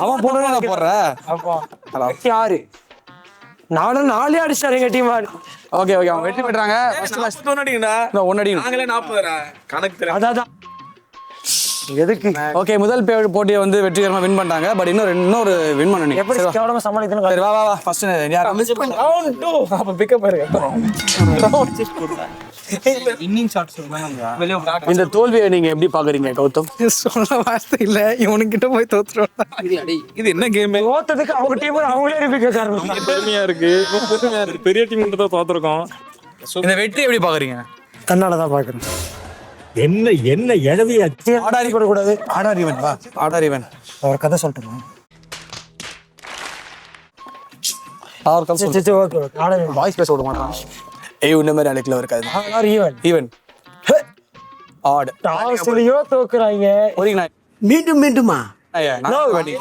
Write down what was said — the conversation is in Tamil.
அவன் போடுறேன் நான் போடுறேன். யாரு நானும் 4 அடிச்சாரு எங்க டீம். ஓகே ஓகே அவங்க வெற்றி பெற்றாங்க. ஒன்னு அடிக்கணும். அதான் எதுக்கு ஓகே முதல் போட்டியை வந்து வெற்றிகரமா வின் பண்ணிட்டாங்க. பட் இன்னொரு வின் பண்ணணும். எப்படி கேவலமா சமாளிக்கணும். சரி வா வா வா ஃபர்ஸ்ட் யார் மிஸ் பண்ண ரவுண்ட் 2 அப்ப பிக்கப் பாருங்க. இன்னிங் ஷாட் சொல்லுங்க. இந்த தோல்வியை நீங்க எப்படி பாக்குறீங்க கௌதம்? சொல்ல வார்த்தை இல்ல, இவனுக்கிட்ட போய் தோத்துறோம். இது என்ன கேம்? தோத்ததுக்கு அவங்க டீம் அவங்களே ரிப்பீட் காரணம். பெருமையா இருக்கு. பெரிய டீம் கிட்ட தான் தோத்துறோம். இந்த வெற்றி எப்படி பாக்குறீங்க? கண்ணால தான் பாக்குறேன். என்ன எழவியா ஆடாரி கூட கூடாது. ஆடார் ஈவென்ட் வா. ஆடார் ஈவென்ட் அவர் கதை சொல்லிட்டு அவர் கதை சரி ஓகே ஓகே. ஆடாரி வாய்ஸ் பேச விட மாட்டான். இந்த மாதிரி அழைக்கல இருக்காது. ஆடாரி ஈவென்ட் ஆட் டாஸ்லயோ தோக்குறாங்க. ஒரே நான் மீண்டுமா ஐயா நான்